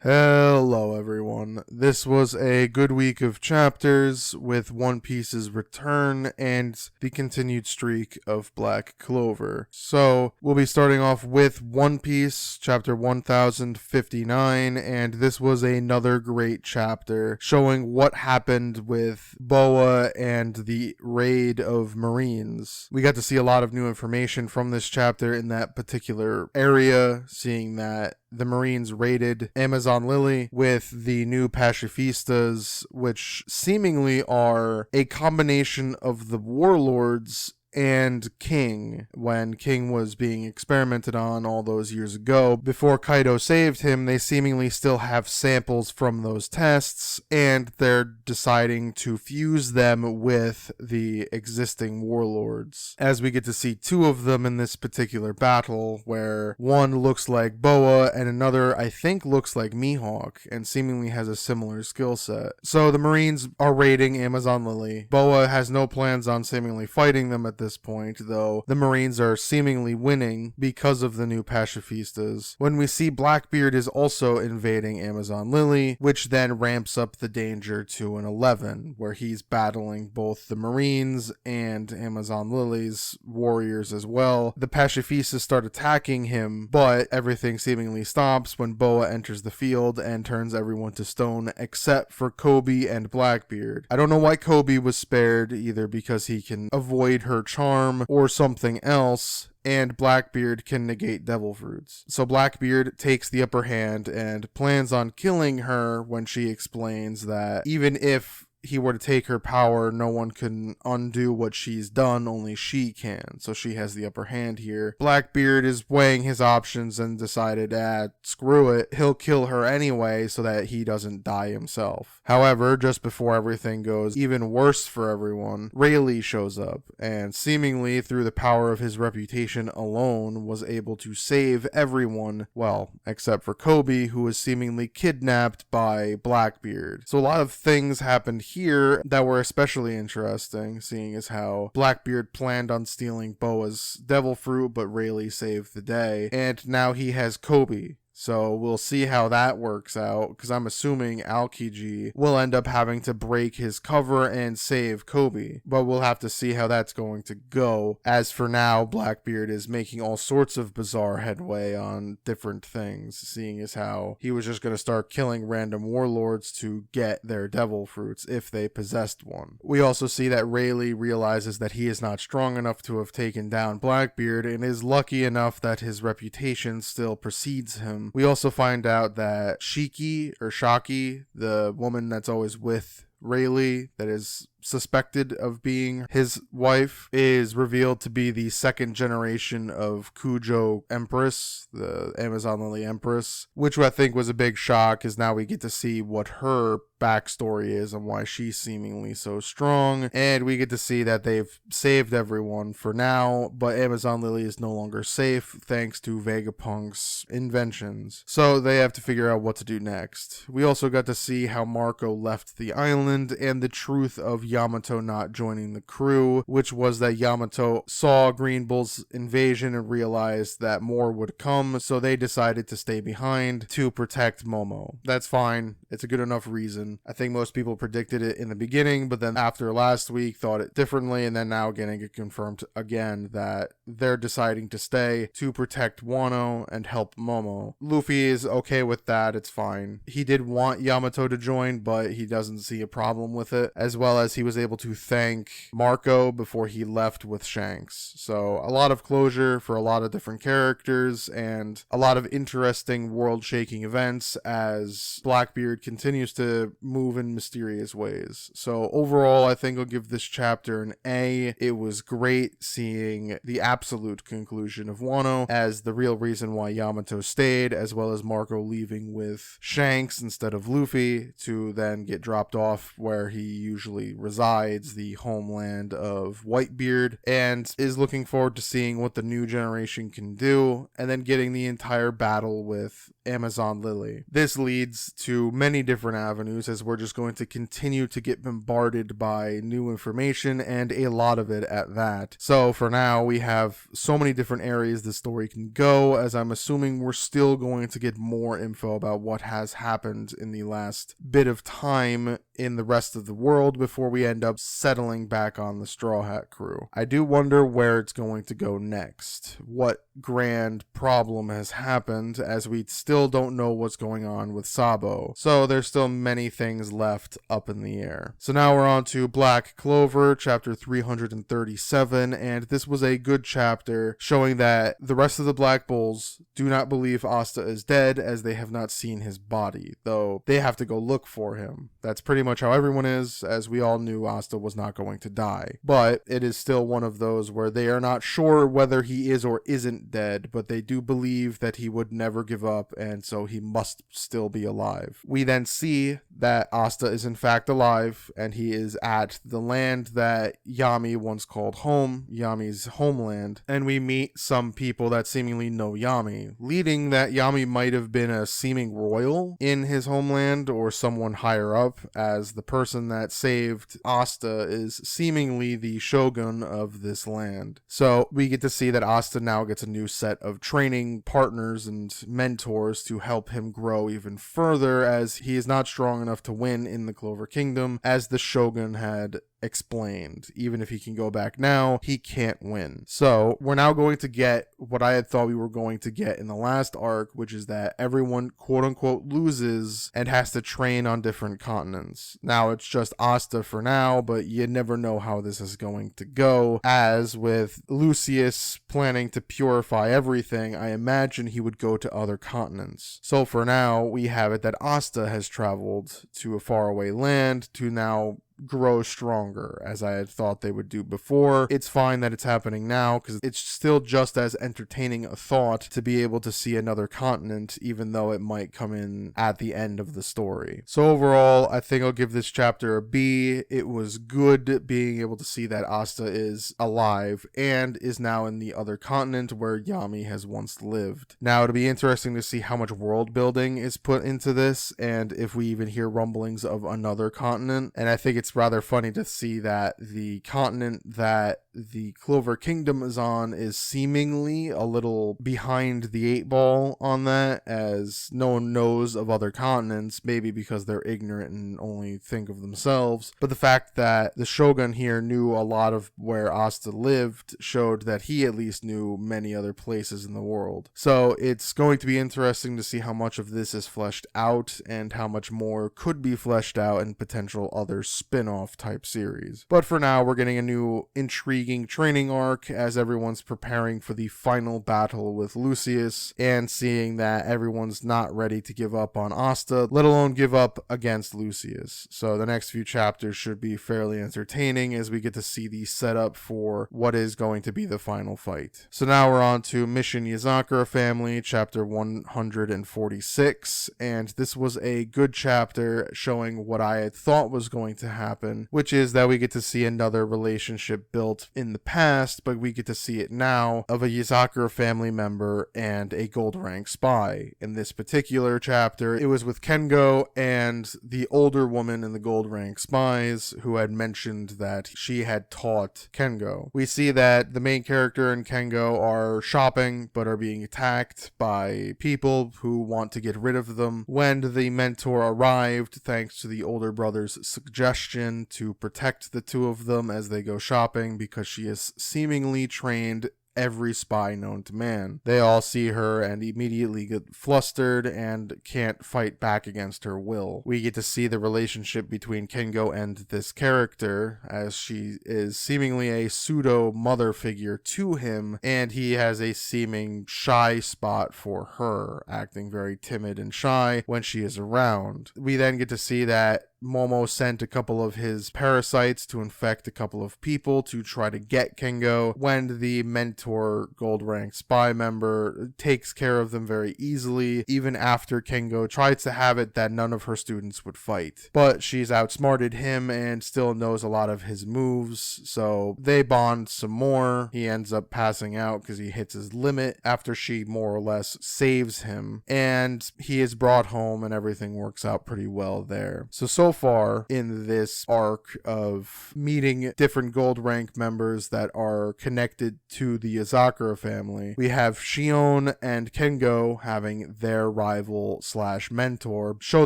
Hello everyone. This was a good week of chapters with One Piece's return and the continued streak of Black Clover. So we'll be starting off with One Piece chapter 1059, and this was another great chapter showing what happened with Boa and the raid of Marines. We got to see a lot of new information from this chapter in that particular area, seeing that the Marines raided Amazon Lily with the new pacifistas, which seemingly are a combination of the warlords and King, when King was being experimented on all those years ago. Before Kaido saved him, they seemingly still have samples from those tests, and they're deciding to fuse them with the existing warlords. As we get to see two of them in this particular battle, where one looks like Boa and another, I think, looks like Mihawk, and seemingly has a similar skill set. So the Marines are raiding Amazon Lily. Boa has no plans on seemingly fighting them at this point, though the Marines are seemingly winning because of the new pacifistas. When we see Blackbeard is also invading Amazon Lily, which then ramps up the danger to an 11, where he's battling both the Marines and Amazon Lily's warriors as well. The pacifistas start attacking him, but everything seemingly stops when Boa enters the field and turns everyone to stone except for Kobe and Blackbeard. I don't know why Kobe was spared, either because he can avoid her charm or something else, and Blackbeard can negate devil fruits. So Blackbeard takes the upper hand and plans on killing her when she explains that even if he were to take her power, no one can undo what she's done, only she can. So she has the upper hand here. Blackbeard is weighing his options and decided, screw it, he'll kill her anyway so that he doesn't die himself. However, just before everything goes even worse for everyone, Rayleigh shows up, and seemingly through the power of his reputation alone was able to save everyone, well, except for Kobe, who was seemingly kidnapped by Blackbeard. So a lot of things happened here that were especially interesting, seeing as how Blackbeard planned on stealing Boa's devil fruit, but Rayleigh saved the day, and now he has Kobe. So we'll see how that works out, because I'm assuming Aokiji will end up having to break his cover and save Kobe. But we'll have to see how that's going to go. As for now, Blackbeard is making all sorts of bizarre headway on different things, seeing as how he was just going to start killing random warlords to get their devil fruits if they possessed one. We also see that Rayleigh realizes that he is not strong enough to have taken down Blackbeard, and is lucky enough that his reputation still precedes him. We also find out that Shaki, the woman that's always with Rayleigh, that is suspected of being his wife, is revealed to be the second generation of Kujo Empress, the Amazon Lily Empress, which I think was a big shock, because now we get to see what her backstory is and why she's seemingly so strong, and we get to see that they've saved everyone for now, but Amazon Lily is no longer safe thanks to Vegapunk's inventions, so they have to figure out what to do next. We also got to see how Marco left the island and the truth of Yamato not joining the crew, which was that Yamato saw Green Bull's invasion and realized that more would come, so they decided to stay behind to protect Momo. That's fine. It's a good enough reason. I think most people predicted it in the beginning, but then after last week thought it differently, and then now getting it confirmed again that they're deciding to stay to protect Wano and help Momo. Luffy is okay with that. It's fine. He did want Yamato to join, but he doesn't see a problem with it, as well as he was able to thank Marco before he left with Shanks. So a lot of closure for a lot of different characters and a lot of interesting world-shaking events as Blackbeard continues to move in mysterious ways. So overall, I think I'll give this chapter an A. It was great seeing the absolute conclusion of Wano as the real reason why Yamato stayed, as well as Marco leaving with Shanks instead of Luffy to then get dropped off where he usually resides, the homeland of Whitebeard, and is looking forward to seeing what the new generation can do, and then getting the entire battle with Amazon Lily. This leads to many different avenues, as we're just going to continue to get bombarded by new information, and a lot of it at that. So for now, we have so many different areas the story can go, as I'm assuming we're still going to get more info about what has happened in the last bit of time in the rest of the world before we end up settling back on the Straw Hat crew. I do wonder where it's going to go next. What grand problem has happened, as we still don't know what's going on with Sabo. So there's still many things left up in the air. So now we're on to Black Clover, chapter 337, and this was a good chapter showing that the rest of the Black Bulls do not believe Asta is dead, as they have not seen his body, though they have to go look for him. That's pretty much how everyone is, as we all knew Asta was not going to die. But it is still one of those where they are not sure whether he is or isn't dead, but they do believe that he would never give up, and so he must still be alive. We then see that Asta is in fact alive, and he is at the land that Yami once called home, Yami's homeland, and we meet some people that seemingly know Yami, leading that Yami might have been a seeming royal in his homeland or someone higher up, as the person that saved Asta is seemingly the shogun of this land. So we get to see that Asta now gets a new set of training partners and mentors to help him grow even further, as he is not strong enough to win in the Clover Kingdom, as the shogun had explained. Even if he can go back now, he can't win. So we're now going to get what I had thought we were going to get in the last arc, which is that everyone quote unquote loses and has to train on different continents. Now it's just Asta for now, but you never know how this is going to go, as with Lucius planning to purify everything, I imagine he would go to other continents. So for now, we have it that Asta has traveled to a faraway land to now grow stronger, as I had thought they would do before. It's fine that it's happening now, because it's still just as entertaining a thought to be able to see another continent, even though it might come in at the end of the story. So overall, I think I'll give this chapter a B. It was good being able to see that Asta is alive and is now in the other continent where Yami has once lived. Now it'll be interesting to see how much world building is put into this, and if we even hear rumblings of another continent. And I think it's rather funny to see that the continent that the Clover Kingdom is on is seemingly a little behind the 8 ball on that, as no one knows of other continents, maybe because they're ignorant and only think of themselves. But the fact that the Shogun here knew a lot of where Asta lived showed that he at least knew many other places in the world. So it's going to be interesting to see how much of this is fleshed out and how much more could be fleshed out in potential other spin-off type series. But for now, we're getting a new intriguing training arc as everyone's preparing for the final battle with Lucius, and seeing that everyone's not ready to give up on Asta, let alone give up against Lucius. So the next few chapters should be fairly entertaining, as we get to see the setup for what is going to be the final fight. So now we're on to Mission Yozakura Family, chapter 146, and this was a good chapter showing what I had thought was going to happen, which is that we get to see another relationship built in the past, but we get to see it now, of a Yozakura family member and a gold rank spy. In this particular chapter, it was with Kengo and the older woman in the gold rank spies who had mentioned that she had taught Kengo. We see that the main character and Kengo are shopping, but are being attacked by people who want to get rid of them. When the mentor arrived, thanks to the older brother's suggestion to protect the two of them as they go shopping, because she has seemingly trained every spy known to man. They all see her and immediately get flustered and can't fight back against her will. We get to see the relationship between Kengo and this character, as she is seemingly a pseudo mother figure to him, and he has a seeming shy spot for her, acting very timid and shy when she is around. We then get to see that Momo sent a couple of his parasites to infect a couple of people to try to get Kengo, when the mentor gold rank spy member takes care of them very easily, even after Kengo tries to have it that none of her students would fight. But she's outsmarted him and still knows a lot of his moves, so they bond some more. He ends up passing out because he hits his limit after she more or less saves him, and he is brought home and everything works out pretty well there. So far in this arc of meeting different gold rank members that are connected to the Yozakura family, we have Shion and Kengo having their rival slash mentor show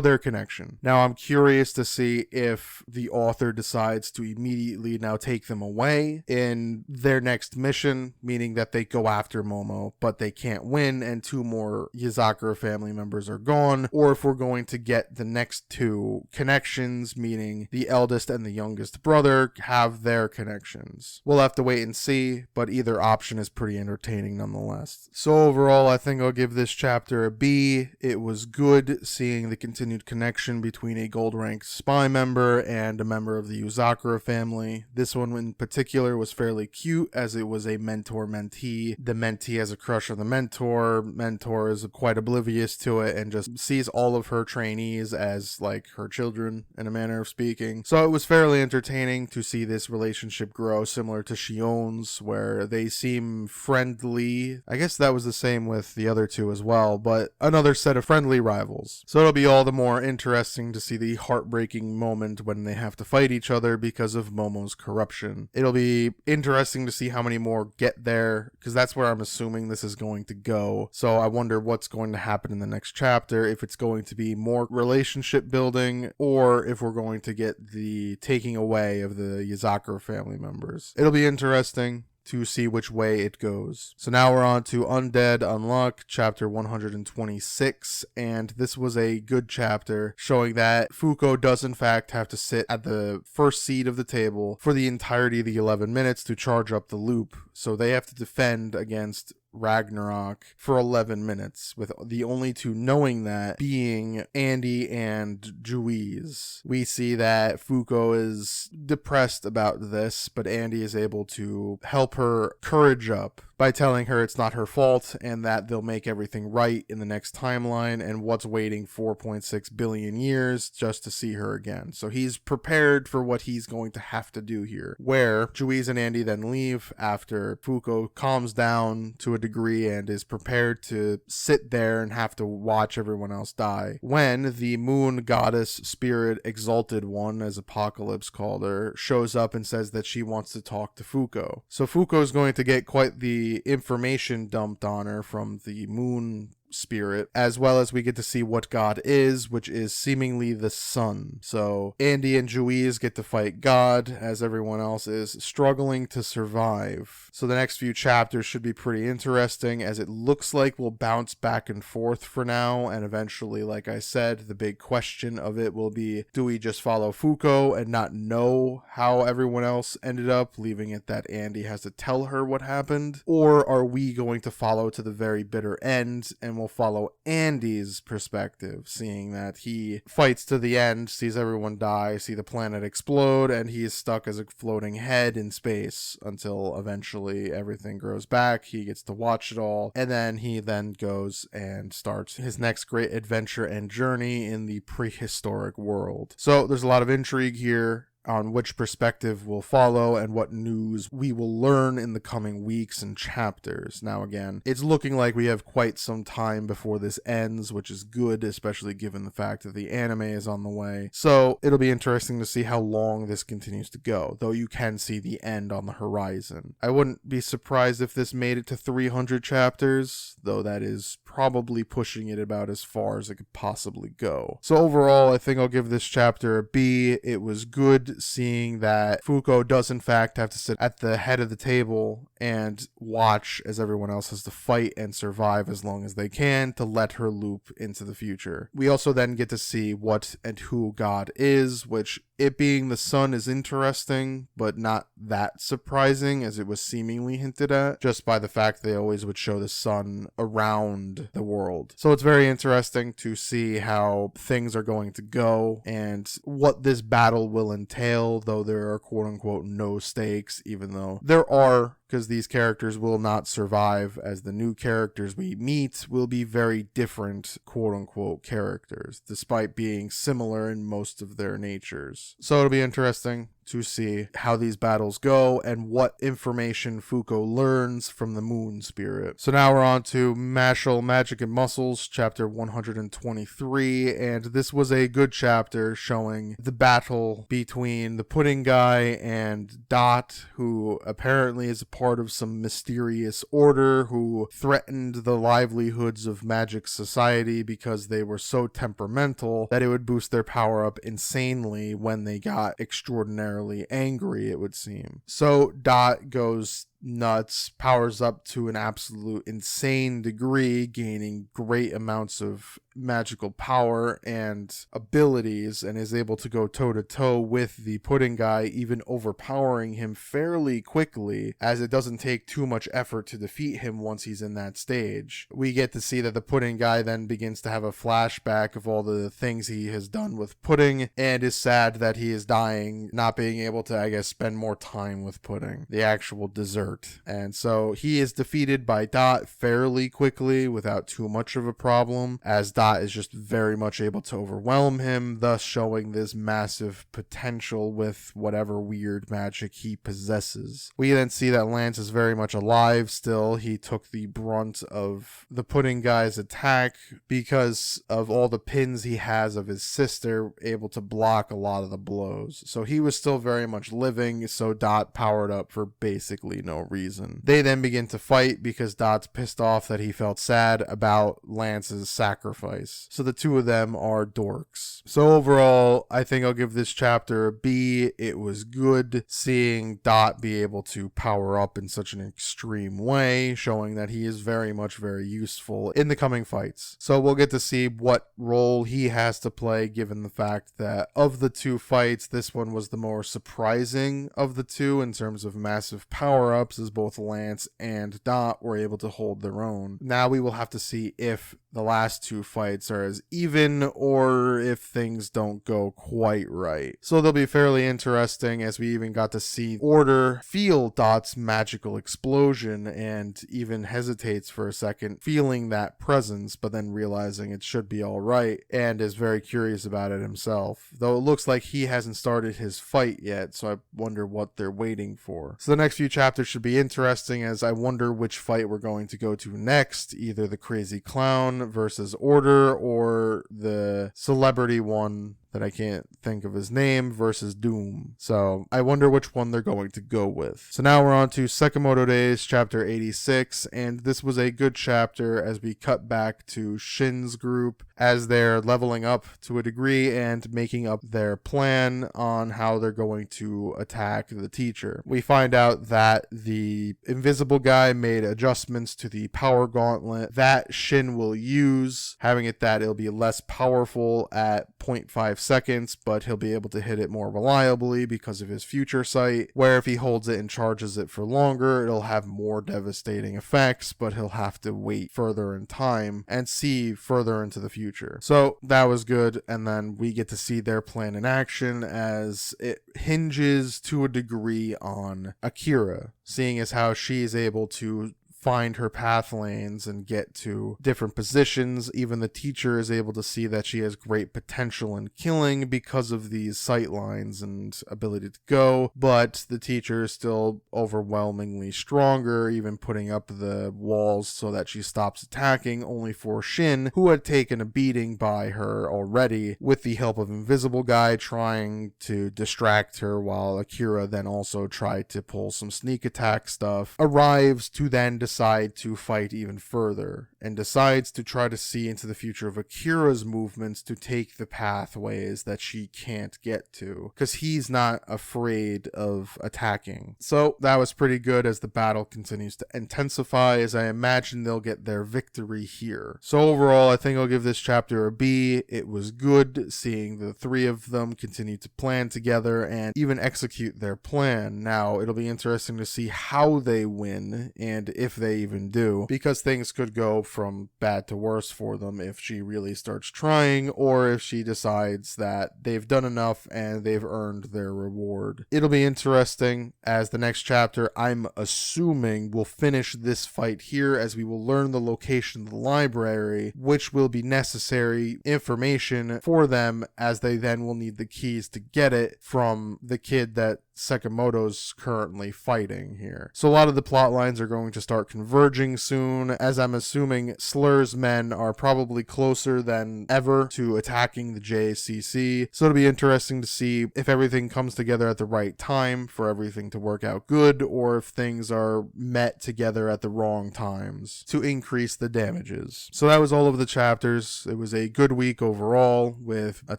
their connection. Now I'm curious to see if the author decides to immediately now take them away in their next mission, meaning that they go after Momo, but they can't win and two more Yozakura family members are gone, or if we're going to get the next two connections, meaning the eldest and the youngest brother have their connections. We'll have to wait and see, but either option is pretty entertaining nonetheless. So overall, I think I'll give this chapter a B. It was good seeing the continued connection between a gold rank spy member and a member of the Yozakura family. This one in particular was fairly cute, as it was a mentor-mentee. The mentee has a crush on the mentor. Mentor is quite oblivious to it and just sees all of her trainees as like her children, in a manner of speaking. So it was fairly entertaining to see this relationship grow, similar to Shion's, where they seem friendly. I guess that was the same with the other two as well, but another set of friendly rivals. So it'll be all the more interesting to see the heartbreaking moment when they have to fight each other because of Momo's corruption. It'll be interesting to see how many more get there, because that's where I'm assuming this is going to go. So I wonder what's going to happen in the next chapter, if it's going to be more relationship building, or if we're going to get the taking away of the Yozakura family members. It'll be interesting to see which way it goes. So now we're on to Undead Unluck, chapter 126, and this was a good chapter showing that Fuko does in fact have to sit at the first seat of the table for the entirety of the 11 minutes to charge up the loop. So they have to defend against Ragnarok for 11 minutes, with the only two knowing that being Andy and Juiz. We see that Fuko is depressed about this, but Andy is able to help her courage up by telling her it's not her fault and that they'll make everything right in the next timeline, and what's waiting 4.6 billion years just to see her again. So he's prepared for what he's going to have to do here, where Juiz and Andy then leave after Fuko calms down to a degree and is prepared to sit there and have to watch everyone else die, when the moon goddess spirit exalted one, as Apocalypse called her, shows up and says that she wants to talk to Fuko. So Fuko is going to get quite the information dumped on her from the moon spirit, as well as we get to see what God is, which is seemingly the sun. So Andy and Juiz get to fight God, as everyone else is struggling to survive. So the next few chapters should be pretty interesting, as it looks like we'll bounce back and forth for now, and eventually, like I said, the big question of it will be, do we just follow Fuko and not know how everyone else ended up, leaving it that Andy has to tell her what happened, or are we going to follow to the very bitter end and we'll follow Andy's perspective, seeing that he fights to the end, sees everyone die, see the planet explode, and he is stuck as a floating head in space until eventually everything grows back, he gets to watch it all, and then he then goes and starts his next great adventure and journey in the prehistoric world. So there's a lot of intrigue here on which perspective we'll follow and what news we will learn in the coming weeks and chapters. Now again, it's looking like we have quite some time before this ends, which is good, especially given the fact that the anime is on the way. So it'll be interesting to see how long this continues to go, though you can see the end on the horizon. I wouldn't be surprised if this made it to 300 chapters, though that is probably pushing it about as far as it could possibly go. So overall, I think I'll give this chapter a B. It was good seeing that Fuko does in fact have to sit at the head of the table and watch as everyone else has to fight and survive as long as they can to let her loop into the future. We also then get to see what and who God is, which it being the sun is interesting, but not that surprising as it was seemingly hinted at, just by the fact they always would show the sun around the world. So it's very interesting to see how things are going to go and what this battle will entail, though there are quote-unquote no stakes, even though there are, because these characters will not survive, as the new characters we meet will be very different quote-unquote characters, despite being similar in most of their natures. So it'll be interesting to see how these battles go and what information Fuko learns from the moon spirit. So now we're on to Mashle, Magic and Muscles, chapter 123, and this was a good chapter showing the battle between the pudding guy and Dot, who apparently is a part of some mysterious order who threatened the livelihoods of magic society because they were so temperamental that it would boost their power up insanely when they got extraordinarily angry, it would seem. So Dot goes nuts, powers up to an absolute insane degree, gaining great amounts of magical power and abilities, and is able to go toe-to-toe with the pudding guy, even overpowering him fairly quickly, as it doesn't take too much effort to defeat him once he's in that stage. We get to see that the pudding guy then begins to have a flashback of all the things he has done with pudding, and is sad that he is dying, not being able to, I guess, spend more time with pudding, the actual dessert. And so he is defeated by Dot fairly quickly without too much of a problem, as Dot is just very much able to overwhelm him, thus showing this massive potential with whatever weird magic he possesses. We then see that Lance is very much alive still. He took the brunt of the pudding guy's attack because of all the pins he has of his sister, able to block a lot of the blows. So he was still very much living, so Dot powered up for basically no reason. They then begin to fight because Dot's pissed off that he felt sad about Lance's sacrifice. So the two of them are dorks. So overall, I think I'll give this chapter a B. It was good seeing Dot be able to power up in such an extreme way, showing that he is very much very useful in the coming fights. So we'll get to see what role he has to play, given the fact that of the two fights, this one was the more surprising of the two in terms of massive power-ups, as both Lance and Dot were able to hold their own. Now we will have to see if the last two fights are as even or if things don't go quite right. So they'll be fairly interesting, as we even got to see Order feel Dot's magical explosion and even hesitates for a second, feeling that presence, but then realizing it should be all right, and is very curious about it himself. Though it looks like he hasn't started his fight yet, so I wonder what they're waiting for. So the next few chapters should be interesting, as I wonder which fight we're going to go to next, either the crazy clown versus Order or the celebrity one that I can't think of his name versus Doom. So I wonder which one they're going to go with. So now we're on to Sakamoto Days chapter 86, and this was a good chapter as we cut back to Shin's group as they're leveling up to a degree and making up their plan on how they're going to attack the teacher. We find out that the invisible guy made adjustments to the power gauntlet that Shin will use, having it that it'll be less powerful at 0.5 seconds, but he'll be able to hit it more reliably because of his future sight, where if he holds it and charges it for longer, it'll have more devastating effects, but he'll have to wait further in time and see further into the future. So that was good, and then we get to see their plan in action, as it hinges to a degree on Akira, seeing as how she's able to find her path lanes and get to different positions. Even the teacher is able to see that she has great potential in killing because of these sight lines and ability to go, but the teacher is still overwhelmingly stronger, even putting up the walls so that she stops attacking, only for Shin, who had taken a beating by her already, with the help of Invisible Guy trying to distract her, while Akira then also tried to pull some sneak attack stuff, arrives to then decide decide to fight even further and decides to try to see into the future of Akira's movements to take the pathways that she can't get to, because he's not afraid of attacking. So that was pretty good as the battle continues to intensify, as I imagine they'll get their victory here. So overall, I think I'll give this chapter a B. It was good seeing the three of them continue to plan together and even execute their plan. Now, it'll be interesting to see how they win and if they even do, because things could go from bad to worse for them if she really starts trying, or if she decides that they've done enough and they've earned their reward. It'll be interesting as the next chapter, I'm assuming, will finish this fight here, as we will learn the location of the library, which will be necessary information for them, as they then will need the keys to get it from the kid that Sakamoto's currently fighting here. So a lot of the plot lines are going to start converging soon, as I'm assuming Slur's men are probably closer than ever to attacking the JCC. So it'll be interesting to see if everything comes together at the right time for everything to work out good, or if things are met together at the wrong times to increase the damages. So that was all of the chapters. It was a good week overall, with a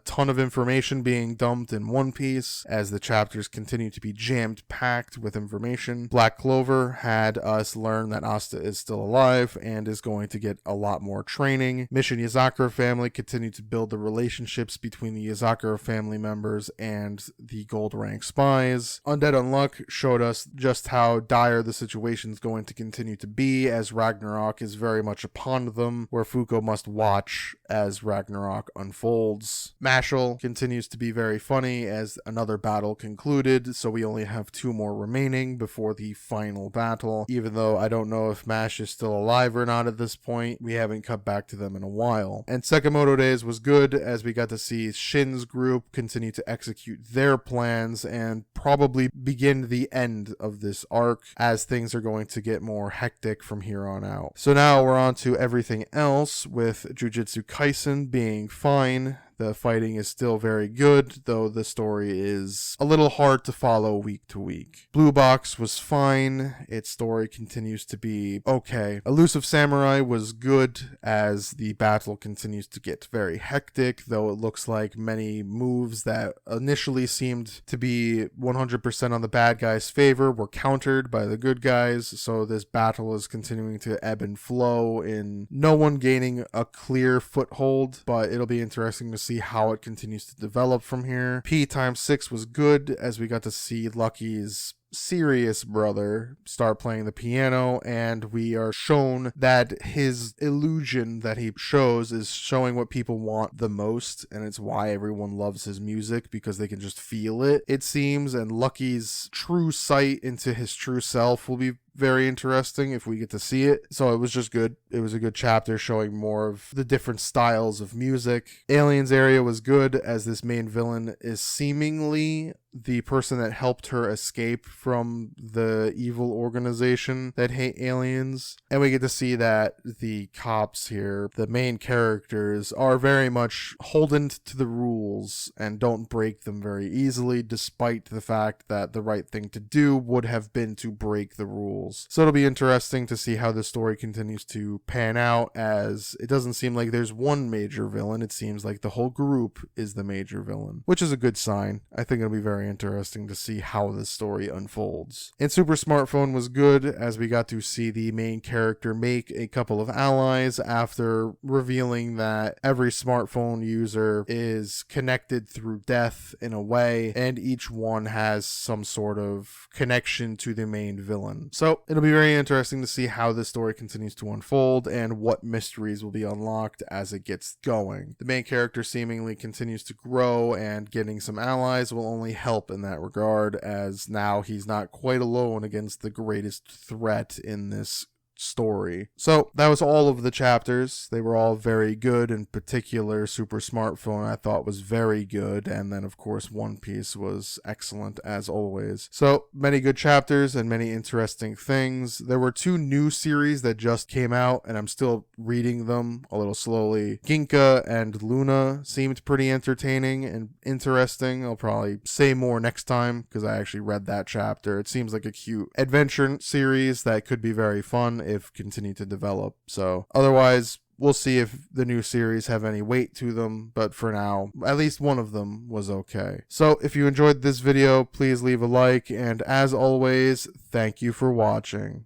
ton of information being dumped in One Piece as the chapters continue to be jammed packed with information. Black Clover had us learn that Asta is still alive and is going to get a lot more training. Mission Yozakura family continued to build the relationships between the Yozakura family members and the gold rank spies. Undead Unluck showed us just how dire the situation is going to continue to be, as Ragnarok is very much upon them, where Fuko must watch as Ragnarok unfolds. Mashle continues to be very funny as another battle concluded, so we only have 2 more remaining before the final battle. Even though I don't know if Mash is still alive or not at this point, we haven't cut back to them in a while. And Sakamoto Days was good, as we got to see Shin's group continue to execute their plans and probably begin the end of this arc, as things are going to get more hectic from here on out. So now we're on to everything else, with Jujutsu Kaisen being fine. The fighting is still very good, though the story is a little hard to follow week to week. Blue Box was fine. Its story continues to be okay. Elusive Samurai was good, as the battle continues to get very hectic, though it looks like many moves that initially seemed to be 100% on the bad guys' favor were countered by the good guys, so this battle is continuing to ebb and flow in no one gaining a clear foothold, but it'll be interesting to see how it continues to develop from here. P times 6 was good, as we got to see Lucky's serious brother start playing the piano, and we are shown that his illusion that he shows is showing what people want the most, and it's why everyone loves his music, because they can just feel it, it seems. And Lucky's true sight into his true self will be very interesting if we get to see it. So it was just good. It was a good chapter showing more of the different styles of music. Aliens area was good, as this main villain is seemingly the person that helped her escape from the evil organization that hate aliens. And we get to see that the cops here, the main characters, are very much holden to the rules and don't break them very easily, despite the fact that the right thing to do would have been to break the rules. So it'll be interesting to see how the story continues to pan out, as it doesn't seem like there's one major villain. It seems like the whole group is the major villain, which is a good sign. I think it'll be very interesting to see how the story unfolds. And Super Smartphone was good, as we got to see the main character make a couple of allies after revealing that every smartphone user is connected through death in a way, and each one has some sort of connection to the main villain. So it'll be very interesting to see how this story continues to unfold and what mysteries will be unlocked as it gets going. The main character seemingly continues to grow, and getting some allies will only help in that regard, as now he's not quite alone against the greatest threat in this story. So that was all of the chapters. They were all very good. In particular, Super Smartphone I thought was very good, and then of course One Piece was excellent as always. So many good chapters and many interesting things. There were 2 new series that just came out, and I'm still reading them a little slowly. Ginka and Luna seemed pretty entertaining and interesting. I'll probably say more next time, because I actually read that chapter. It seems like a cute adventure series that could be very fun if continue to develop. So otherwise, we'll see if the new series have any weight to them, but for now, at least one of them was okay. So if you enjoyed this video, please leave a like, and as always, thank you for watching.